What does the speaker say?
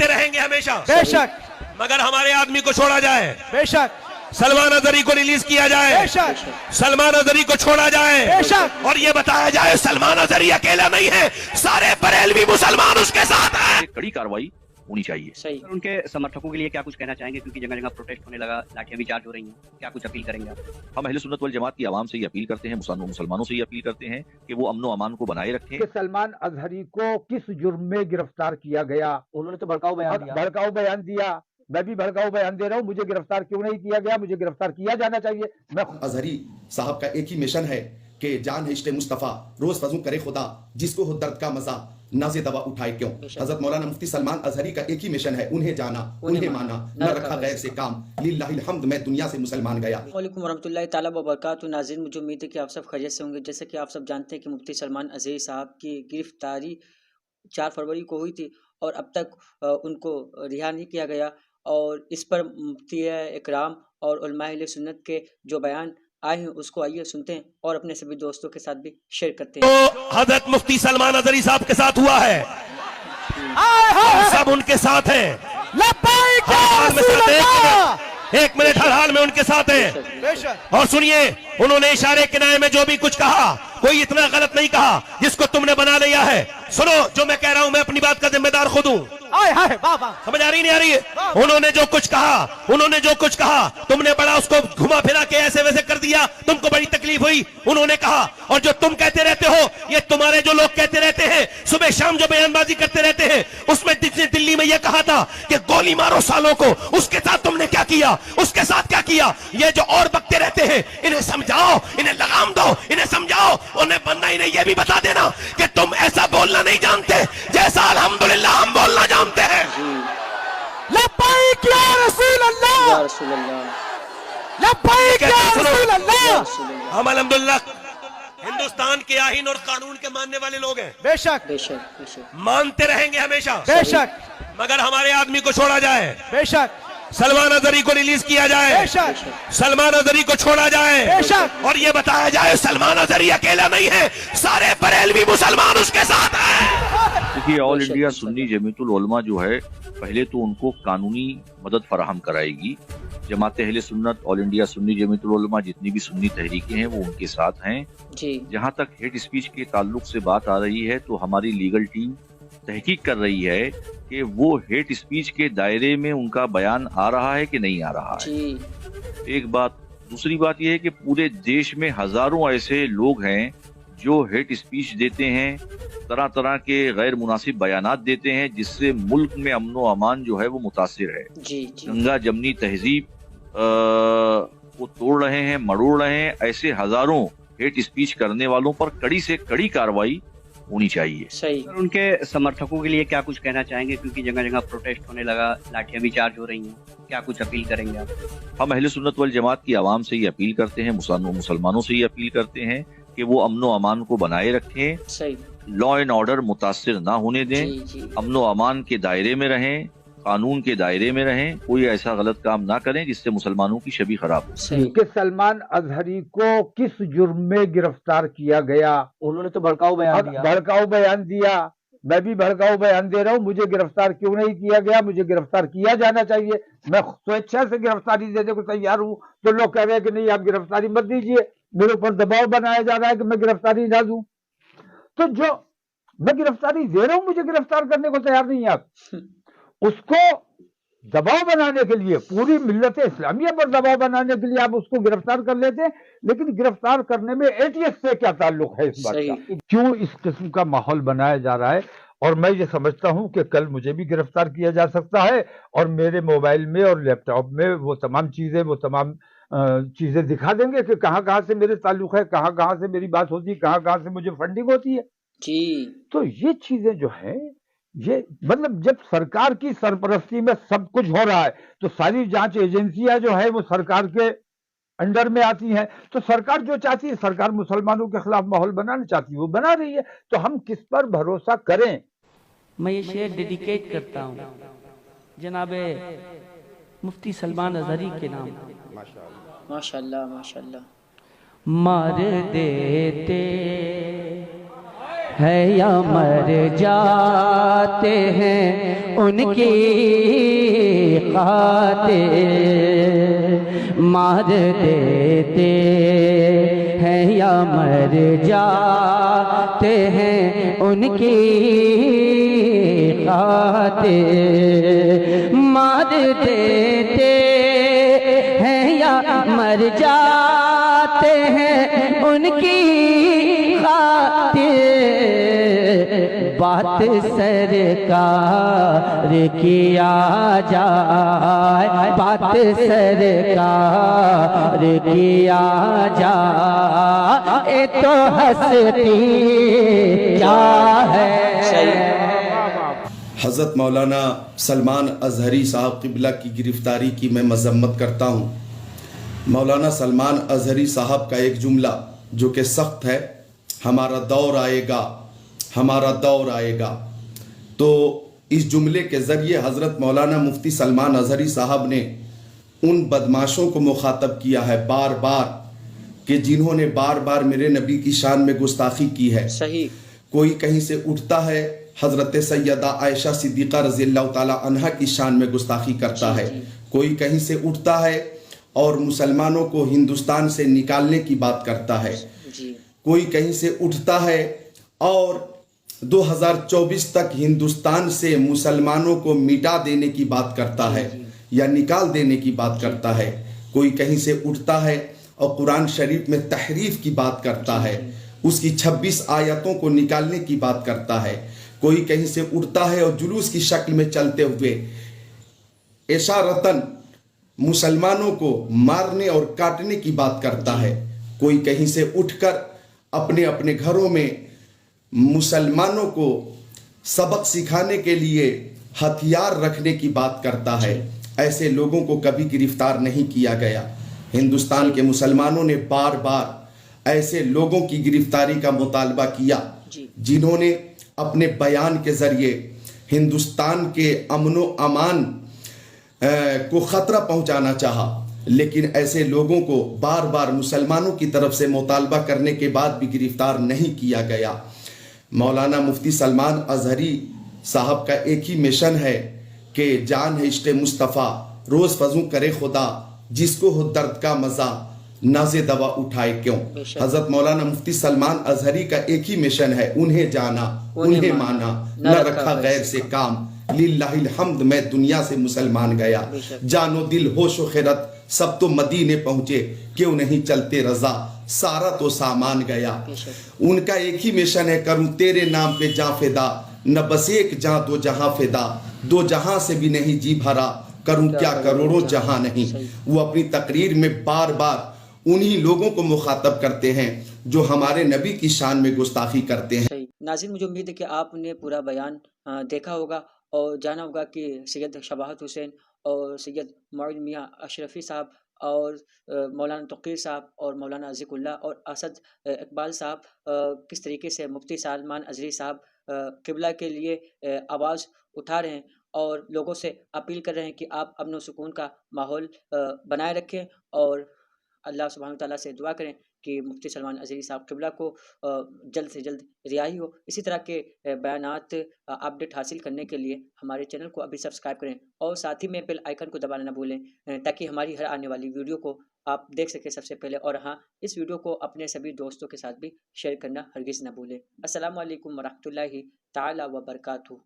रहेंगे हमेशा, बेशक, मगर हमारे आदमी को छोड़ा जाए, बेशक, सलमान अजहरी को रिलीज किया जाए, बेशक, सलमान अजहरी को छोड़ा जाए, बेशक, और ये बताया जाए सलमान अजहरी अकेला नहीं है, सारे बरेलवी मुसलमान उसके साथ हैं। कड़ी कार्रवाई होनी चाहिए। सही। उनके समर्थकों के लिए क्या कुछ कहना चाहेंगे, क्योंकि जगह जगह प्रोटेस्ट होने लगा, लाठियां भी चार्ज हो रही हैं, क्या कुछ अपील करेंगे आप? हम अहले सुन्नत वल जमात की आवाम से ही अपील करते हैं, मुसलमानों से ही अपील करते हैं कि वो अमन व अमान को बनाए रखें। कि सलमान अजहरी को किस जुर्म में गिरफ्तार किया गया? उन्होंने तो भड़काऊ बयान दिया। मैं भी भड़काऊ बयान दे रहा हूँ। मुझे गिरफ्तार क्यों नहीं किया गया? मुझे गिरफ्तार किया जाना चाहिए। मैं अजहरी साहब का एक ही मिशन है कि जान है इश्क़ मुस्तफ़ा, रोज फजू करे खुदा, जिसको हो दर्द का मजा, नाज़े दवा उठाए क्यों। हजरत मौलाना मुफ्ती सलमान अजहरी का एक ही मिशन है, उन्हें जाना, उन्हें माना, न रखा गैर से काम। लिल्लाहिल हम्द, मैं दुनिया से मुसलमान गया। वालेकुम वरहमतुल्लाहि ताला व बरकातुहू। नाज़रीन, मुझे उम्मीद है कि आप सब खैरियत से होंगे। जैसे कि आप सब जानते हैं कि मुफ्ती सलमान अजहरी साहब की गिरफ्तारी 4 फरवरी को हुई थी और अब तक उनको रिहा नहीं किया गया, और इस पर मुफ्ती इकराम और उलमाए अहले सुन्नत के जो बयान आए हैं उसको आइए सुनते हैं और अपने सभी दोस्तों के साथ भी शेयर करते हैं। तो हजरत मुफ्ती सलमान अजहरी साहब के साथ हुआ है, हम सब उनके साथ हैं, एक मिनट हर हाल में उनके साथ हैं। और सुनिए, उन्होंने इशारे किनारे में जो भी कुछ कहा, कोई इतना गलत नहीं कहा जिसको तुमने बना लिया है। सुनो, जो मैं कह रहा हूं, मैं अपनी बात का जिम्मेदार खुद हूं। समझ आ रही नहीं आ रही है? उन्होंने जो कुछ कहा, तुमने बड़ा उसको घुमा फिरा के ऐसे वैसे कर दिया, तुमको बड़ी तकलीफ हुई। उन्होंने कहा, और जो तुम कहते रहते हो, ये तुम्हारे जो लोग कहते रहते हैं, सुबह शाम जो बयानबाजी करते रहते हैं, उसमें दिल्ली में ये कहा था कि गोली मारो सालों को, उसके साथ तुमने क्या किया, उसके साथ क्या किया। ये जो और बकते रहते हैं, इन्हें समझाओ, इन्हें लगाम दो, इन्हें समझाओ, उन्हें बनना ही नहीं। ये भी बता देना कि तुम ऐसा बोलना नहीं जानते जैसा अल्हम्दुलिल्लाह हम बोलना जानते हैं। लब्बैक या रसूल अल्लाह, या रसूल अल्लाह, लब्बैक या रसूल अल्लाह। हम अल्हम्दुलिल्लाह हिंदुस्तान के आईन और कानून के मानने वाले लोग हैं, बेशक, बेशक, बेशक, मानते रहेंगे हमेशा, बेशक, मगर हमारे आदमी को छोड़ा जाए, बेशक, सलमान अजहरी को रिलीज किया जाए, बेशक, सलमान अजहरी को छोड़ा जाए, बेशक, और ये बताया जाए सलमान अजहरी अकेला नहीं है, सारे बरेलवी मुसलमान उसके साथ हैं। देखिए, ऑल इंडिया सुन्नी जमीयतुल उलमा जो है, पहले तो उनको कानूनी मदद फराहम कराएगी। जमात अहले सुन्नत, ऑल इंडिया सुन्नी जमीयतुल उलमा, जितनी भी सुन्नी तहरीकें हैं वो उनके साथ हैं। जी। जहाँ तक हेट स्पीच के ताल्लुक से बात आ रही है, तो हमारी लीगल टीम तहकीक कर रही है कि वो हेट स्पीच के दायरे में उनका बयान आ रहा है कि नहीं आ रहा है। जी। एक बात। दूसरी बात यह है कि पूरे देश में हजारों ऐसे लोग हैं जो हेट स्पीच देते हैं, तरह तरह के गैर मुनासिब बयानात देते हैं, जिससे मुल्क में अमन व अमान जो है वो मुतासिर है। जी, जी। गंगा जमनी तहजीब को तोड़ रहे हैं, मरोड़ रहे हैं। ऐसे हजारों हेट स्पीच करने वालों पर कड़ी से कड़ी कार्रवाई होनी चाहिए। सही। उनके समर्थकों के लिए क्या कुछ कहना चाहेंगे, क्योंकि जगह जगह प्रोटेस्ट होने लगा, लाठियां भी चार्ज हो रही हैं, क्या कुछ अपील करेंगे आप? हम अहले सुन्नत वल जमात की आवाम से ही अपील करते हैं, मुसलमानों से ही अपील करते हैं कि वो अमन व अमान को बनाए रखें, सही। लॉ एंड ऑर्डर मुतासिर ना होने दें, जी, जी। अमन व अमान के दायरे में रहें, कानून के दायरे में रहें, कोई ऐसा गलत काम ना करें जिससे मुसलमानों की छवि खराब हो। सही। कि सलमान अजहरी को किस जुर्म में गिरफ्तार किया गया? उन्होंने तो भड़काऊ बयान दिया। मैं भी भड़काऊ बयान दे रहा हूँ। मुझे गिरफ्तार क्यों नहीं किया गया? मुझे गिरफ्तार किया जाना चाहिए। मैं स्वेच्छा से गिरफ्तारी देने को तैयार हूँ, तो लोग कह रहे हैं कि नहीं, आप गिरफ्तारी मत दीजिए। मेरे ऊपर दबाव बनाया जा रहा है कि मैं गिरफ्तारी ना दूं। तो जो मैं गिरफ्तारी दे रहा हूँ, मुझे गिरफ्तार करने को तैयार नहीं है आप। उसको दबाव बनाने के लिए, पूरी मिल्लत इस्लामिया पर दबाव बनाने के लिए आप उसको गिरफ्तार कर लेते हैं। लेकिन गिरफ्तार करने में एटीएस से क्या ताल्लुक है इस बात का? क्यों इस किस्म का माहौल बनाया जा रहा है? और मैं ये समझता हूं कि कल मुझे भी गिरफ्तार किया जा सकता है, और मेरे मोबाइल में और लैपटॉप में वो तमाम चीजें दिखा देंगे कि कहाँ कहाँ से मेरे ताल्लुक है, कहाँ कहाँ से मेरी बात होती है, कहाँ कहाँ से मुझे फंडिंग होती है। जी। तो ये चीजें जो है, ये मतलब जब सरकार की सरपरस्ती में सब कुछ हो रहा है, तो सारी जांच एजेंसियां जो है वो सरकार के अंडर में आती हैं। तो सरकार जो चाहती है, सरकार मुसलमानों के खिलाफ माहौल बनाना चाहती है, वो बना रही है। तो हम किस पर भरोसा करें? मैं ये शेर डेडिकेट करता हूँ जनाबे मुफ्ती सलमान अजहरी के नाम। माशाल्लाह, माशाल्लाह। मार देते है या मर जाते हैं उनकी खातिर, मार देते हैं या मर जाते हैं उनकी खातिर, मार देते हैं या मर जाते हैं उनकी खातिर। बात सरकार किया जाए, बात सरकार किया जाए तो हंसती क्या है। हज़रत मौलाना सलमान अज़हरी साहब क़िबला की गिरफ्तारी की मैं मजम्मत करता हूँ। मौलाना सलमान अज़हरी साहब का एक जुमला जो कि सख्त है, हमारा दौर आएगा, हमारा दौर आएगा। तो इस जुमले के ज़रिए हज़रत मौलाना मुफ्ती सलमान अज़हरी साहब ने उन बदमाशों को मुखातब किया है बार बार कि जिन्होंने बार बार मेरे नबी की शान में गुस्ताखी की है। सही। कोई कहीं से उठता है हज़रत सैयदा आयशा सिद्दीक़ा रज़ियल्लाहु ताला अन्हा की शान में गुस्ताखी करता है, कोई कहीं से उठता है और मुसलमानों को हिंदुस्तान से निकालने की बात करता है, कोई कहीं से उठता है और 2024 तक हिंदुस्तान से मुसलमानों को मिटा देने की बात करता है या निकाल देने की बात करता है, कोई कहीं से उठता है और कुरान शरीफ में तहरीफ की बात करता है, उसकी 26 आयतों को निकालने की बात करता है, कोई कहीं से उठता है और जुलूस की शक्ल में चलते हुए इशारतन मुसलमानों को मारने और काटने की बात करता है, कोई कहीं से उठकर अपने अपने घरों में मुसलमानों को सबक सिखाने के लिए हथियार रखने की बात करता है। ऐसे लोगों को कभी गिरफ्तार नहीं किया गया। हिंदुस्तान के मुसलमानों ने बार बार ऐसे लोगों की गिरफ्तारी का मुतालबा किया जिन्होंने अपने बयान के जरिए हिंदुस्तान के अमनो अमान को खतरा पहुंचाना चाहा, लेकिन ऐसे लोगों को बार बार मुसलमानों की तरफ से मुतालबा करने के बाद भी गिरफ्तार नहीं किया गया। मौलाना मुफ्ती सलमान अज़हरी साहब का एक ही मिशन है कि जान है इश्क़ मुस्तफ़ा, रोज़ फजू करे खुदा, जिसको हो दर्द का मज़ा, नाज़े दवा उठाए क्यों। हज़रत मौलाना मुफ्ती सलमान अज़हरी का एक ही मिशन है, उन्हें जाना उन्हें माना, न रखा गैर से काम, लिल्लाहिल हम्द मैं दुनिया से मुसलमान गया। जानो दिल होश व खैरत सब तो मदीने पहुंचे, क्यों नहीं चलते रजा, सारा तो सामान गया। उनका एक ही मिशन है, करूं तेरे नाम पे जा फिदा, न बस एक जहां दो जहां फिदा, दो जहां से भी नहीं जी भरा, करूं क्या करोड़ों जहां नहीं। वो अपनी तकरीर में बार बार उन्हीं लोगों को मुखातब करते हैं जो हमारे नबी की शान में गुस्ताखी करते हैं। नाज़रीन, मुझे उम्मीद है कि आपने पूरा बयान देखा होगा और जाना होगा कि सैयद शबाहत हुसैन और सैयद मौलवी मियाँ अशरफी साहब और मौलाना तौक़ीर साहब और मौलाना ज़िकुल्लाह और असद इकबाल साहब किस तरीके से मुफ्ती सलमान अज़हरी साहब क़िबला के लिए आवाज़ उठा रहे हैं और लोगों से अपील कर रहे हैं कि आप अमन व सुकून का माहौल बनाए रखें और अल्लाह सुब्हानहू तआला से दुआ करें कि मुफ्ती सलमान अज़हरी साहब क़िबला को जल्द से जल्द रिहाई हो। इसी तरह के बयानात अपडेट हासिल करने के लिए हमारे चैनल को अभी सब्सक्राइब करें और साथ ही में बेल आइकन को दबाना ना भूलें ताकि हमारी हर आने वाली वीडियो को आप देख सकें सबसे पहले। और हाँ, इस वीडियो को अपने सभी दोस्तों के साथ भी शेयर करना हरगिज़ ना भूलें। अस्सलामु अलैकुम व रहमतुल्लाहि ताला व बरकातहू।